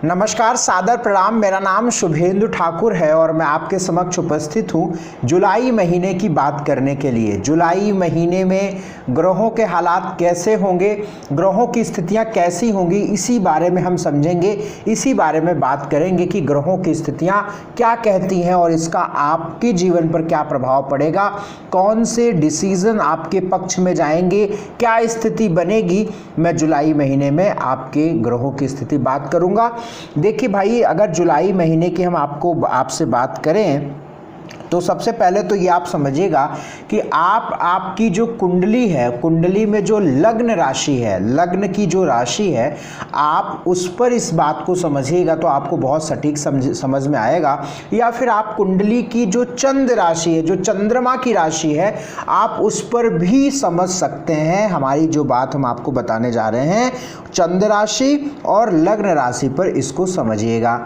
नमस्कार, सादर प्रणाम। मेरा नाम शुभेंदु ठाकुर है और मैं आपके समक्ष उपस्थित हूँ जुलाई महीने की बात करने के लिए। जुलाई महीने में ग्रहों के हालात कैसे होंगे, ग्रहों की स्थितियाँ कैसी होंगी, इसी बारे में हम समझेंगे। इसी बारे में बात करेंगे कि ग्रहों की स्थितियाँ क्या कहती हैं और इसका आपके जीवन पर क्या प्रभाव पड़ेगा, कौन से डिसीजन आपके पक्ष में जाएंगे, क्या स्थिति बनेगी। मैं जुलाई महीने में आपके ग्रहों की स्थिति बात करूँगा। देखिए भाई, अगर जुलाई महीने की हम आपसे बात करें तो सबसे पहले तो ये आप समझिएगा कि आपकी जो कुंडली है, कुंडली में जो लग्न राशि है, लग्न की जो राशि है, आप उस पर इस बात को समझिएगा तो आपको बहुत सटीक समझ में आएगा। या फिर आप कुंडली की जो चंद्र राशि है, जो चंद्रमा की राशि है, आप उस पर भी समझ सकते हैं। हमारी जो बात हम आपको बताने जा रहे हैं, चंद्र राशि और लग्न राशि पर इसको समझिएगा।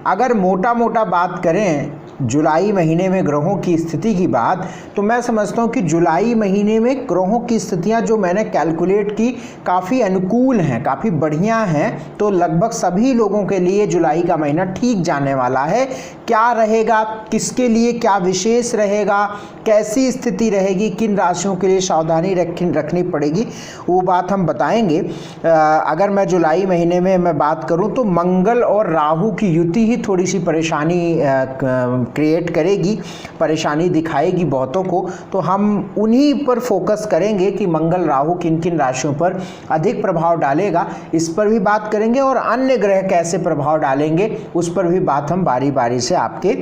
अगर मोटा मोटा बात करें जुलाई महीने में ग्रहों की स्थिति की बात, तो मैं समझता हूँ कि जुलाई महीने में ग्रहों की स्थितियाँ जो मैंने कैलकुलेट की काफ़ी अनुकूल हैं, काफ़ी बढ़िया हैं। तो लगभग सभी लोगों के लिए जुलाई का महीना ठीक जाने वाला है। क्या रहेगा, किसके लिए क्या विशेष रहेगा, कैसी स्थिति रहेगी, किन राशियों के लिए सावधानी रखनी पड़ेगी, वो बात हम बताएंगे। अगर मैं जुलाई महीने में मैं बात करूँ तो मंगल और राहु की युति ही थोड़ी सी परेशानी क्रिएट करेगी, परेशानी दिखाएगी बहुतों को। तो हम उन्हीं पर फोकस करेंगे कि मंगल राहु किन किन राशियों पर अधिक प्रभाव डालेगा, इस पर भी बात करेंगे। और अन्य ग्रह कैसे प्रभाव डालेंगे, उस पर भी बात हम बारी बारी से आपके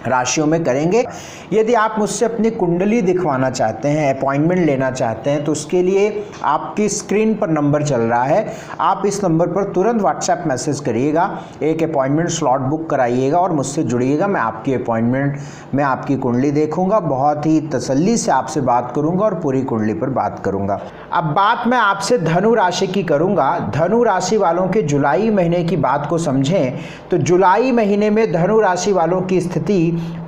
राशियों में करेंगे। यदि आप मुझसे अपनी कुंडली दिखवाना चाहते हैं, अपॉइंटमेंट लेना चाहते हैं, तो उसके लिए आपकी स्क्रीन पर नंबर चल रहा है, आप इस नंबर पर तुरंत व्हाट्सएप मैसेज करिएगा, एक अपॉइंटमेंट स्लॉट बुक कराइएगा और मुझसे जुड़िएगा। मैं आपकी अपॉइंटमेंट में आपकी कुंडली देखूंगा, बहुत ही तसल्ली से आपसे बात करूंगा और पूरी कुंडली पर बात करूंगा। अब बात मैं आपसे धनु राशि की करूंगा। धनु राशि वालों के जुलाई महीने की बात को समझें तो जुलाई महीने में धनु राशि वालों की स्थिति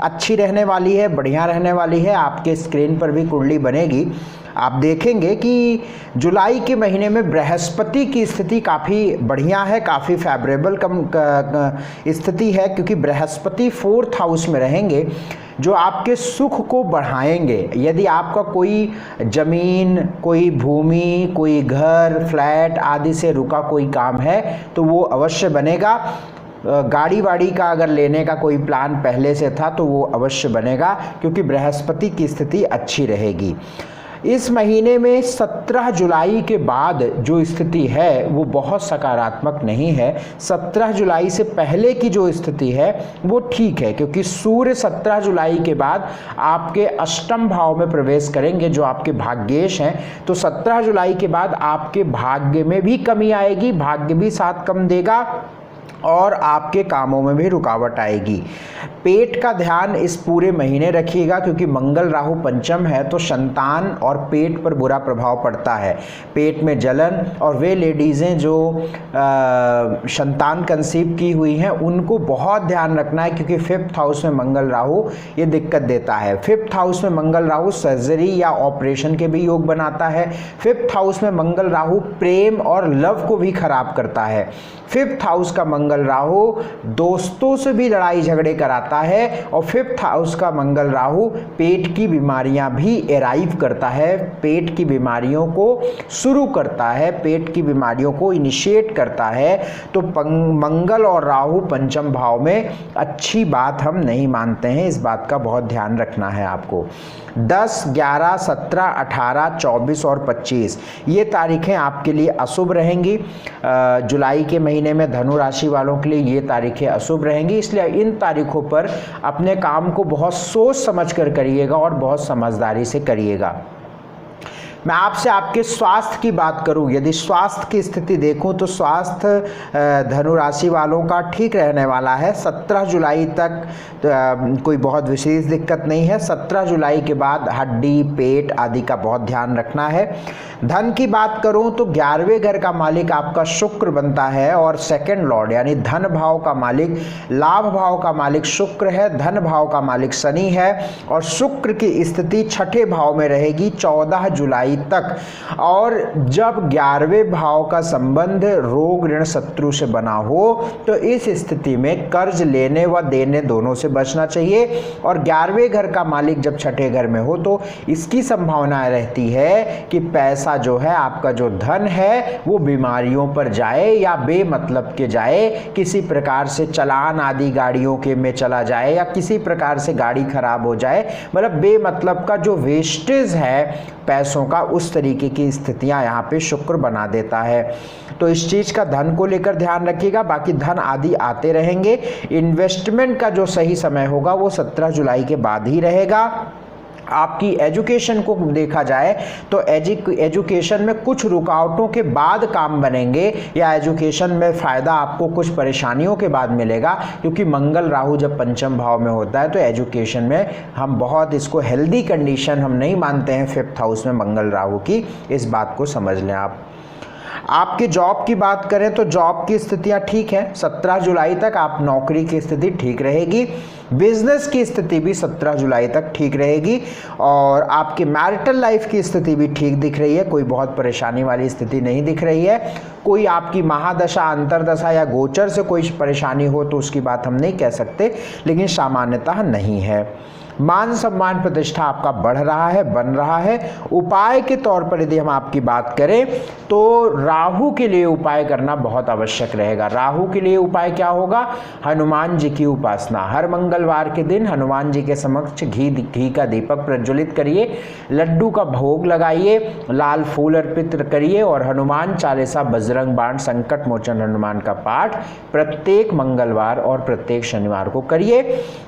अच्छी रहने वाली है, बढ़िया रहने वाली है। आपके स्क्रीन पर भी कुंडली बनेगी, आप देखेंगे कि जुलाई के महीने में बृहस्पति की स्थिति काफ़ी बढ़िया है, काफ़ी फेवरेबल स्थिति है, क्योंकि बृहस्पति 4th हाउस में रहेंगे जो आपके सुख को बढ़ाएंगे। यदि आपका कोई जमीन, कोई भूमि, कोई घर, फ्लैट आदि से रुका कोई काम है तो वो अवश्य बनेगा। गाड़ी वाड़ी का अगर लेने का कोई प्लान पहले से था तो वो अवश्य बनेगा, क्योंकि बृहस्पति की स्थिति अच्छी रहेगी। इस महीने में 17 जुलाई के बाद जो स्थिति है वो बहुत सकारात्मक नहीं है। 17 जुलाई से पहले की जो स्थिति है वो ठीक है, क्योंकि सूर्य 17 जुलाई के बाद आपके अष्टम भाव में प्रवेश करेंगे, जो आपके भाग्येश हैं। तो 17 जुलाई के बाद आपके भाग्य में भी कमी आएगी, भाग्य भी साथ कम देगा और आपके कामों में भी रुकावट आएगी। पेट का ध्यान इस पूरे महीने रखिएगा, क्योंकि मंगल राहु पंचम है तो संतान और पेट पर बुरा प्रभाव पड़ता है। पेट में जलन, और वे लेडीज़ें जो संतान कंसीव की हुई हैं उनको बहुत ध्यान रखना है, क्योंकि 5th हाउस में मंगल राहु ये दिक्कत देता है। 5th हाउस में मंगल राहु सर्जरी या ऑपरेशन के भी योग बनाता है। 5th हाउस में मंगल राहु प्रेम और लव को भी खराब करता है। 5th हाउस का मंगल राहु दोस्तों से भी लड़ाई झगड़े कराता है। और 5th हाउस का मंगल राहु पेट की बीमारियां भी एराइव करता है, पेट की बीमारियों को शुरू करता है, पेट की बीमारियों को इनिशिएट करता है। तो मंगल और राहु पंचम भाव में अच्छी बात हम नहीं मानते हैं, इस बात का बहुत ध्यान रखना है आपको। 10, 11, 17, 18, 24 और 25 ये तारीखें आपके लिए अशुभ रहेंगी। जुलाई के महीने में धनु राशि वालों के लिए ये तारीखें अशुभ रहेंगी, इसलिए इन तारीखों पर अपने काम को बहुत सोच समझ कर करिएगा और बहुत समझदारी से करिएगा। मैं आपसे आपके स्वास्थ्य की बात करूं, यदि स्वास्थ्य की स्थिति देखूं तो स्वास्थ्य धनु राशि वालों का ठीक रहने वाला है। 17 जुलाई तक कोई बहुत विशेष दिक्कत नहीं है। 17 जुलाई के बाद हड्डी, पेट आदि का बहुत ध्यान रखना है। धन की बात करूं तो 11वें घर का मालिक आपका शुक्र बनता है और सेकंड लॉर्ड यानी धन भाव का मालिक, लाभ भाव का मालिक शुक्र है, धन भाव का मालिक शनि है। और शुक्र की स्थिति 6ठे भाव में रहेगी 14 जुलाई जुलाई तक। और जब 11वें भाव का संबंध रोग ऋण शत्रु से बना हो तो इस स्थिति में कर्ज लेने व देने दोनों से बचना चाहिए। और 11वें घर का मालिक जब छठे घर में हो तो इसकी संभावना रहती है कि पैसा जो है, आपका जो धन है वो बीमारियों पर जाए या बेमतलब के जाए, किसी प्रकार से चालान आदि गाड़ियों के में चला जाए या किसी प्रकार से गाड़ी खराब हो जाए, मतलब बेमतलब का जो वेस्टेज है पैसों का, उस तरीके की स्थितियां यहाँ पे शुक्र बना देता है। तो इस चीज का धन को लेकर ध्यान रखिएगा। बाकी धन आदि आते रहेंगे। इन्वेस्टमेंट का जो सही समय होगा वो 17 जुलाई के बाद ही रहेगा। आपकी एजुकेशन को देखा जाए तो एजुकेशन में कुछ रुकावटों के बाद काम बनेंगे या एजुकेशन में फ़ायदा आपको कुछ परेशानियों के बाद मिलेगा, क्योंकि मंगल राहु जब पंचम भाव में होता है तो एजुकेशन में हम बहुत इसको हेल्दी कंडीशन हम नहीं मानते हैं 5th हाउस में मंगल राहु की, इस बात को समझ लें आप। आपकी जॉब की बात करें तो जॉब की स्थितियां ठीक हैं। 17 जुलाई तक आप नौकरी की स्थिति ठीक रहेगी। बिजनेस की स्थिति भी 17 जुलाई तक ठीक रहेगी और आपकी मैरिटल लाइफ की स्थिति भी ठीक दिख रही है। कोई बहुत परेशानी वाली स्थिति नहीं दिख रही है। कोई आपकी महादशा, अंतरदशा या गोचर से कोई परेशानी हो तो उसकी बात हम नहीं कह सकते, लेकिन सामान्यतः नहीं है। मान सम्मान प्रतिष्ठा आपका बढ़ रहा है, बन रहा है। उपाय के तौर पर यदि हम आपकी बात करें तो राहु के लिए उपाय करना बहुत आवश्यक रहेगा। राहु के लिए उपाय क्या होगा? हनुमान जी की उपासना। हर मंगलवार के दिन हनुमान जी के समक्ष घी का दीपक प्रज्वलित करिए, लड्डू का भोग लगाइए, लाल फूल अर्पित करिए और हनुमान चालीसा, बजरंग बाण, संकट मोचन हनुमान का पाठ प्रत्येक मंगलवार और प्रत्येक शनिवार को करिए।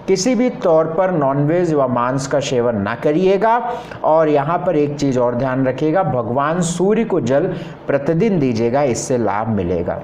किसी भी तौर पर नॉनवेज व मांस का सेवन ना करिएगा। और यहाँ पर एक चीज और ध्यान रखिएगा, भगवान सूर्य को जल प्रतिदिन दीजिएगा, इससे लाभ मिलेगा।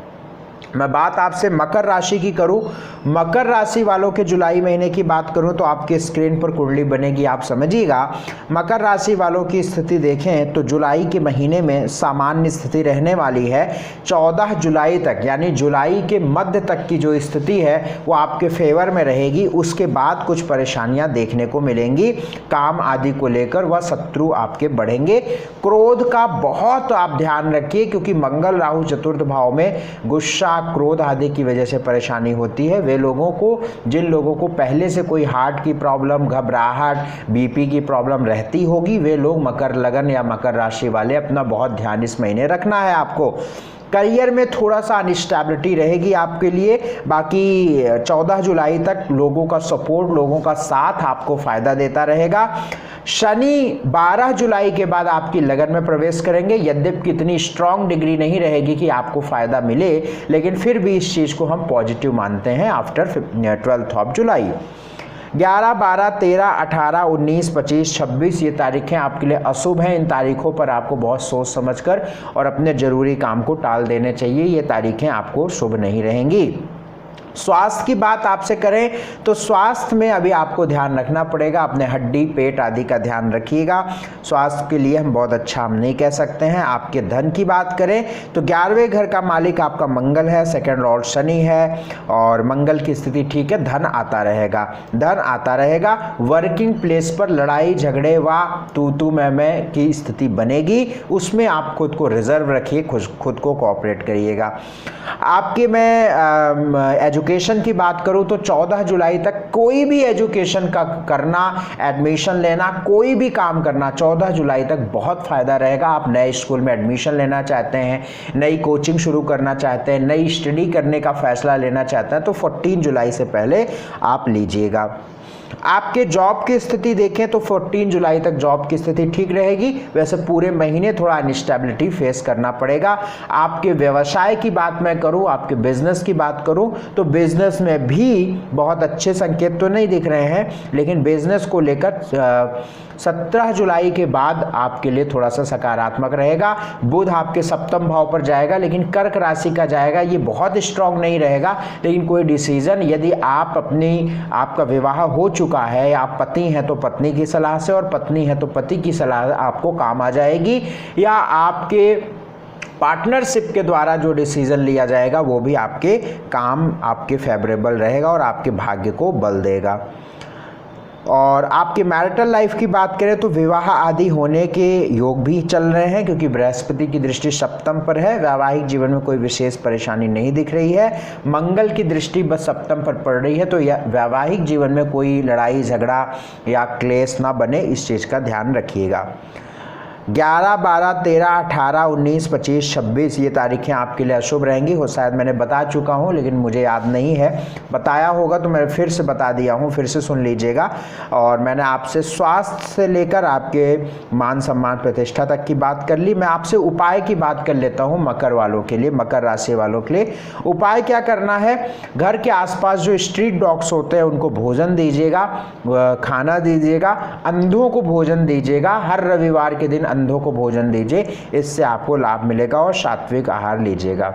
मैं बात आपसे मकर राशि की करूं, मकर राशि वालों के जुलाई महीने की बात करूं तो आपके स्क्रीन पर कुंडली बनेगी, आप समझिएगा। मकर राशि वालों की स्थिति देखें तो जुलाई के महीने में सामान्य स्थिति रहने वाली है। 14 जुलाई तक यानी जुलाई के मध्य तक की जो स्थिति है वो आपके फेवर में रहेगी। उसके बाद कुछ परेशानियां देखने को मिलेंगी काम आदि को लेकर, वह शत्रु आपके बढ़ेंगे। क्रोध का बहुत आप ध्यान रखिए, क्योंकि मंगल राहु चतुर्थ भाव में गुस्सा, क्रोध आदि की वजह से परेशानी होती है। वे लोगों को, जिन लोगों को पहले से कोई हार्ट की प्रॉब्लम, घबराहट, बीपी की प्रॉब्लम रहती होगी, वे लोग मकर लगन या मकर राशि वाले अपना बहुत ध्यान इस महीने रखना है आपको। करियर में थोड़ा सा अनस्टेबिलिटी रहेगी आपके लिए। बाकी 14 जुलाई तक लोगों का सपोर्ट, लोगों का साथ आपको फायदा देता रहेगा। शनि 12 जुलाई के बाद आपकी लगन में प्रवेश करेंगे। यद्यपि इतनी स्ट्रांग डिग्री नहीं रहेगी कि आपको फायदा मिले, लेकिन फिर भी इस चीज को हम पॉजिटिव मानते हैं आफ्टर 12th ऑफ जुलाई। 11, 12, 13, 18, 19, 25, 26 ये तारीखें आपके लिए अशुभ हैं। इन तारीखों पर आपको बहुत सोच समझकर और अपने जरूरी काम को टाल देने चाहिए। ये तारीखें आपको शुभ नहीं रहेंगी। स्वास्थ्य की बात आपसे करें तो स्वास्थ्य में अभी आपको ध्यान रखना पड़ेगा। अपने हड्डी, पेट आदि का ध्यान रखिएगा। स्वास्थ्य के लिए हम बहुत अच्छा हम नहीं कह सकते हैं। आपके धन की बात करें तो 11वें घर का मालिक आपका मंगल है, सेकंड लॉर्ड शनि है और मंगल की स्थिति ठीक है। धन आता रहेगा, धन आता रहेगा। वर्किंग प्लेस पर लड़ाई झगड़े व तू मैं की स्थिति बनेगी, उसमें आप खुद को रिजर्व रखिए, खुद को कोऑपरेट करिएगा। आपके मैं एजुकेशन की बात करूं तो 14 जुलाई तक कोई भी एजुकेशन का करना, एडमिशन लेना, कोई भी काम करना 14 जुलाई तक बहुत फायदा रहेगा। आप नए स्कूल में एडमिशन लेना चाहते हैं, नई कोचिंग शुरू करना चाहते हैं, नई स्टडी करने का फैसला लेना चाहते हैं तो 14 जुलाई से पहले आप लीजिएगा। आपके जॉब की स्थिति देखें तो 14 जुलाई तक जॉब की स्थिति ठीक रहेगी। वैसे पूरे महीने थोड़ा अनस्टेबिलिटी फेस करना पड़ेगा। आपके व्यवसाय की बात मैं करूं, आपके बिजनेस की बात करूं तो बिजनेस में भी बहुत अच्छे संकेत तो नहीं दिख रहे हैं, लेकिन बिजनेस को लेकर 17 जुलाई के बाद आपके लिए थोड़ा सा सकारात्मक रहेगा। बुध आपके सप्तम भाव पर जाएगा, लेकिन कर्क राशि का जाएगा, ये बहुत स्ट्रांग नहीं रहेगा। लेकिन कोई डिसीजन यदि आपका विवाह हो चुका है या आप पति हैं तो पत्नी की सलाह से, और पत्नी है तो पति की सलाह आपको काम आ जाएगी, या आपके पार्टनरशिप के द्वारा जो डिसीजन लिया जाएगा वो भी आपके काम, आपके फेवरेबल रहेगा और आपके भाग्य को बल देगा। और आपके मैरिटल लाइफ की बात करें तो विवाह आदि होने के योग भी चल रहे हैं, क्योंकि बृहस्पति की दृष्टि सप्तम पर है। वैवाहिक जीवन में कोई विशेष परेशानी नहीं दिख रही है। मंगल की दृष्टि बस सप्तम पर पड़ रही है, तो वैवाहिक जीवन में कोई लड़ाई झगड़ा या क्लेश ना बने, इस चीज़ का ध्यान रखिएगा। 11, 12, 13, 18, 19, 25, 26 ये तारीखें आपके लिए अशुभ रहेंगी। हो शायद मैंने बता चुका हूँ, लेकिन मुझे याद नहीं है, बताया होगा तो मैं फिर से बता दिया हूँ, फिर से सुन लीजिएगा। और मैंने आपसे स्वास्थ्य से लेकर आपके मान सम्मान प्रतिष्ठा तक की बात कर ली। मैं आपसे उपाय की बात कर लेता हूँ मकर वालों के लिए, मकर राशि वालों के लिए। उपाय क्या करना है, घर के आसपास जो स्ट्रीट डॉग्स होते हैं उनको भोजन दीजिएगा, खाना दीजिएगा, अंधों को भोजन दीजिएगा। हर रविवार के दिन अंधों को भोजन दीजिए, इससे आपको लाभ मिलेगा। और सात्विक आहार लीजिएगा।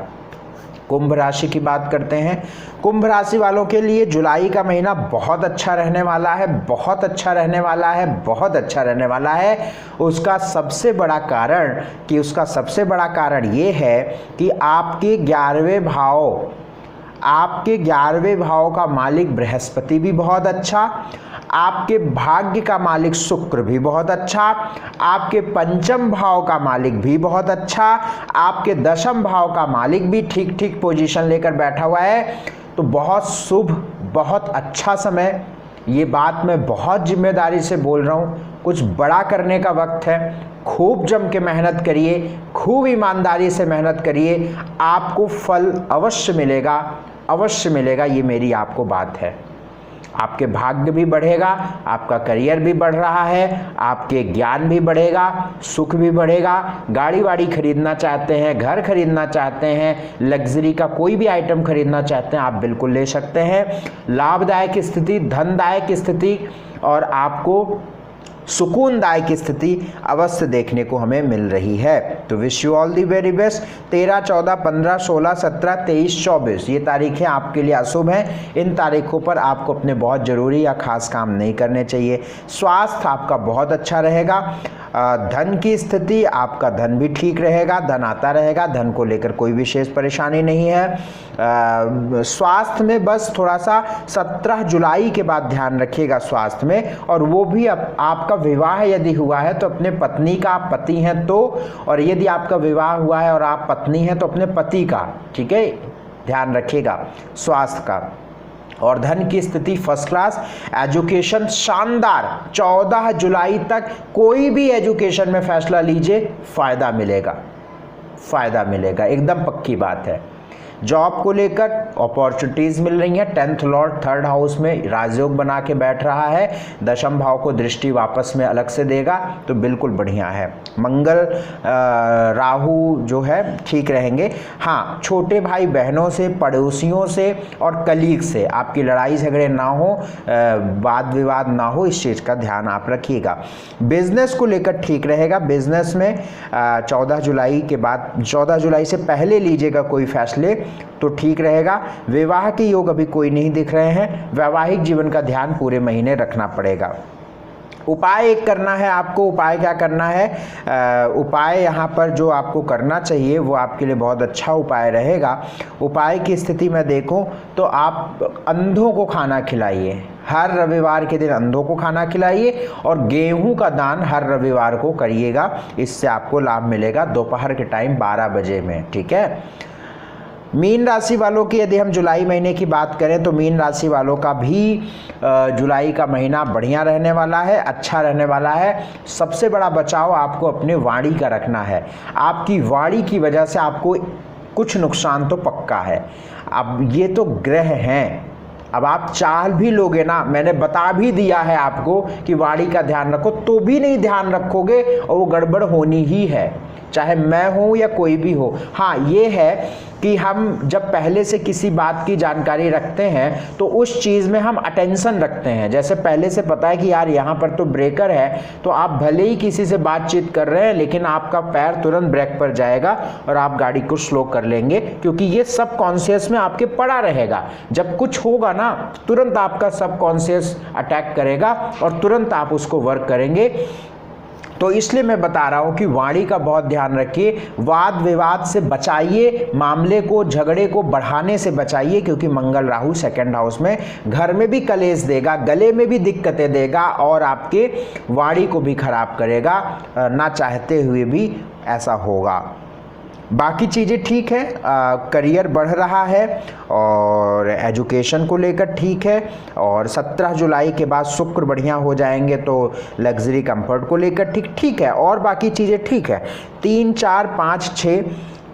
कुंभ राशि की बात करते हैं। कुंभ राशि वालों के लिए जुलाई का महीना बहुत अच्छा रहने वाला है, बहुत अच्छा रहने वाला है, बहुत अच्छा रहने वाला है। उसका सबसे बड़ा कारण ये है कि आपके 11वें भाव का मालिक बृहस्पति भी बहुत अच्छा, आपके भाग्य का मालिक शुक्र भी बहुत अच्छा, आपके पंचम भाव का मालिक भी बहुत अच्छा, आपके दशम भाव का मालिक भी ठीक ठीक पोजीशन लेकर बैठा हुआ है। तो बहुत शुभ, बहुत अच्छा समय। ये बात मैं बहुत जिम्मेदारी से बोल रहा हूँ, कुछ बड़ा करने का वक्त है। खूब जम के मेहनत करिए, खूब ईमानदारी से मेहनत करिए, आपको फल अवश्य मिलेगा, अवश्य मिलेगा। ये मेरी आपको बात है। आपके भाग्य भी बढ़ेगा, आपका करियर भी बढ़ रहा है, आपके ज्ञान भी बढ़ेगा, सुख भी बढ़ेगा। गाड़ी वाड़ी खरीदना चाहते हैं, घर खरीदना चाहते हैं, लग्जरी का कोई भी आइटम खरीदना चाहते हैं, आप बिल्कुल ले सकते हैं। लाभदायक स्थिति, धनदायक स्थिति और आपको सुकूनदायक स्थिति अवश्य देखने को हमें मिल रही है। तो wish you all the very best. 13, 14, 15, 16, 17, 23, 24 ये तारीखें आपके लिए अशुभ हैं। इन तारीखों पर आपको अपने बहुत ज़रूरी या खास काम नहीं करने चाहिए। स्वास्थ्य आपका बहुत अच्छा रहेगा। धन की स्थिति, आपका धन भी ठीक रहेगा, धन आता रहेगा, धन को लेकर कोई विशेष परेशानी नहीं है। स्वास्थ्य में बस थोड़ा सा 17 जुलाई के बाद ध्यान रखिएगा स्वास्थ्य में, और वो भी आपका विवाह यदि हुआ है तो अपने पत्नी का, आप पति हैं तो, और यदि आपका विवाह हुआ है और आप पत्नी हैं तो अपने पति का, ठीक है, ध्यान रखिएगा स्वास्थ्य का। और धन की स्थिति फर्स्ट क्लास, एजुकेशन शानदार। 14 जुलाई तक कोई भी एजुकेशन में फैसला लीजिए, फायदा मिलेगा, फायदा मिलेगा, एकदम पक्की बात है। जॉब को लेकर अपॉर्चुनिटीज़ मिल रही हैं। 10th लॉर्ड 3rd हाउस में राजयोग बना के बैठ रहा है, दशम भाव को दृष्टि वापस में अलग से देगा, तो बिल्कुल बढ़िया है। मंगल राहु जो है ठीक रहेंगे। हाँ, छोटे भाई बहनों से, पड़ोसियों से और कलीग से आपकी लड़ाई झगड़े ना हो, वाद विवाद ना हो, इस चीज़ का ध्यान आप रखिएगा। बिजनेस को लेकर ठीक रहेगा। बिजनेस में 14 जुलाई के बाद, 14 जुलाई से पहले लीजिएगा कोई फैसले तो ठीक रहेगा। विवाह के योग अभी कोई नहीं दिख रहे हैं। वैवाहिक जीवन का ध्यान पूरे महीने रखना पड़ेगा। उपाय एक करना है आपको। उपाय क्या करना है? उपाय यहाँ पर जो आपको करना चाहिए वो आपके लिए बहुत अच्छा उपाय रहेगा। उपाय की स्थिति में देखूं तो आप अंधों को खाना खिलाइए। हर रविवार के दिन अंधों को खाना खिलाइए और गेहूं का दान हर रविवार को करिएगा। इससे आपको लाभ मिलेगा दोपहर के टाइम 12 बजे में, ठीक है। मीन राशि वालों की यदि हम जुलाई महीने की बात करें तो मीन राशि वालों का भी जुलाई का महीना बढ़िया रहने वाला है, अच्छा रहने वाला है। सबसे बड़ा बचाव आपको अपने वाणी का रखना है। आपकी वाणी की वजह से आपको कुछ नुकसान तो पक्का है। अब ये तो ग्रह हैं, अब आप चाह भी लोगे ना, मैंने बता भी दिया है आपको कि वाणी का ध्यान रखो, तो भी नहीं ध्यान रखोगे और वो गड़बड़ होनी ही है, चाहे मैं हूँ या कोई भी हो। हाँ, ये है कि हम जब पहले से किसी बात की जानकारी रखते हैं तो उस चीज़ में हम अटेंशन रखते हैं। जैसे पहले से पता है कि यार यहाँ पर तो ब्रेकर है, तो आप भले ही किसी से बातचीत कर रहे हैं लेकिन आपका पैर तुरंत ब्रेक पर जाएगा और आप गाड़ी को स्लो कर लेंगे, क्योंकि ये सब कॉन्शियस में आपके पड़ा रहेगा। जब कुछ होगा ना, तुरंत आपका सब कॉन्शियस अटैक करेगा और तुरंत आप उसको वर्क करेंगे। तो इसलिए मैं बता रहा हूं कि वाणी का बहुत ध्यान रखिए, वाद विवाद से बचाइए, मामले को झगड़े को बढ़ाने से बचाइए, क्योंकि मंगल राहु सेकंड हाउस में घर में भी कलेश देगा, गले में भी दिक्कतें देगा और आपके वाणी को भी खराब करेगा, ना चाहते हुए भी ऐसा होगा। बाकी चीज़ें ठीक है, करियर बढ़ रहा है और एजुकेशन को लेकर ठीक है, और 17 जुलाई के बाद शुक्र बढ़िया हो जाएंगे तो लग्जरी कंफर्ट को लेकर ठीक है, और बाकी चीज़ें ठीक है। 3, 4, 5, 6,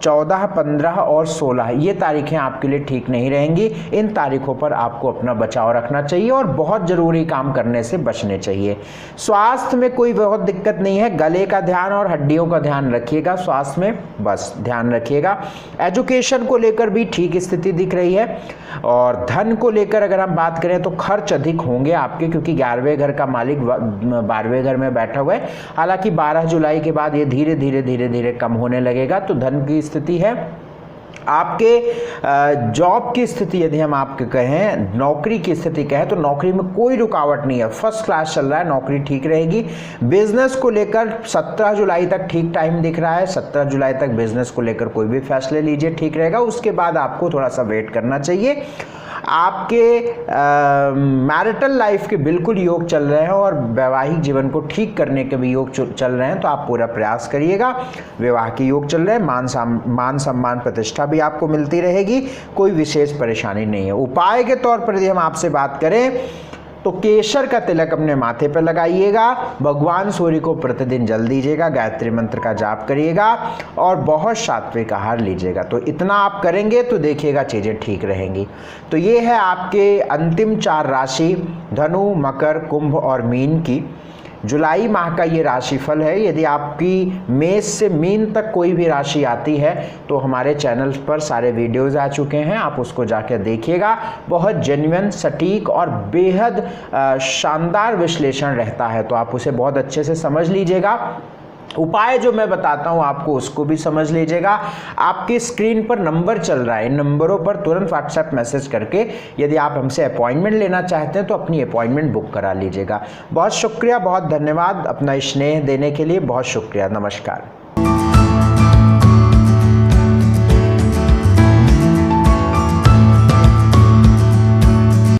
14, 15 और 16 ये तारीखें आपके लिए ठीक नहीं रहेंगी। इन तारीखों पर आपको अपना बचाव रखना चाहिए और बहुत ज़रूरी काम करने से बचने चाहिए। स्वास्थ्य में कोई बहुत दिक्कत नहीं है, गले का ध्यान और हड्डियों का ध्यान रखिएगा, स्वास्थ्य में बस ध्यान रखिएगा। एजुकेशन को लेकर भी ठीक स्थिति दिख रही है, और धन को लेकर अगर हम बात करें तो खर्च अधिक होंगे आपके, क्योंकि 11वें घर का मालिक 12वें घर में बैठा हुआ है। हालांकि 12 जुलाई के बाद ये धीरे धीरे कम होने लगेगा। तो धन की स्थिति है। आपके जॉब की स्थिति यदि हम आपके कहें, नौकरी की स्थिति कहें, तो नौकरी में कोई रुकावट नहीं है, फर्स्ट क्लास चल रहा है, नौकरी ठीक रहेगी। बिजनेस को लेकर 17 जुलाई तक ठीक टाइम दिख रहा है, 17 जुलाई तक बिजनेस को लेकर कोई भी फैसले लीजिए, ठीक रहेगा। उसके बाद आपको थोड़ा सा वेट करना चाहिए। आपके मैरिटल लाइफ के बिल्कुल योग चल रहे हैं और वैवाहिक जीवन को ठीक करने के भी योग चल रहे हैं, तो आप पूरा प्रयास करिएगा। विवाह के योग चल रहे हैं, मान सम्मान प्रतिष्ठा भी आपको मिलती रहेगी, कोई विशेष परेशानी नहीं है। उपाय के तौर पर यदि हम आपसे बात करें तो केसर का तिलक अपने माथे पर लगाइएगा, भगवान सूर्य को प्रतिदिन जल दीजिएगा, गायत्री मंत्र का जाप करिएगा और बहुत सात्विक आहार लीजिएगा। तो इतना आप करेंगे तो देखिएगा चीज़ें ठीक रहेंगी। तो ये है आपके अंतिम 4 राशि, धनु, मकर, कुंभ और मीन की जुलाई माह का ये राशिफल है। यदि आपकी मेष से मीन तक कोई भी राशि आती है तो हमारे चैनल पर सारे वीडियोस आ चुके हैं, आप उसको जाकर देखिएगा। बहुत जेन्युइन, सटीक और बेहद शानदार विश्लेषण रहता है, तो आप उसे बहुत अच्छे से समझ लीजिएगा। उपाय जो मैं बताता हूं आपको उसको भी समझ लीजिएगा। आपकी स्क्रीन पर नंबर चल रहा है, इन नंबरों पर तुरंत व्हाट्सएप मैसेज करके यदि आप हमसे अपॉइंटमेंट लेना चाहते हैं तो अपनी अपॉइंटमेंट बुक करा लीजिएगा। बहुत शुक्रिया, बहुत धन्यवाद अपना स्नेह देने के लिए, बहुत शुक्रिया, नमस्कार।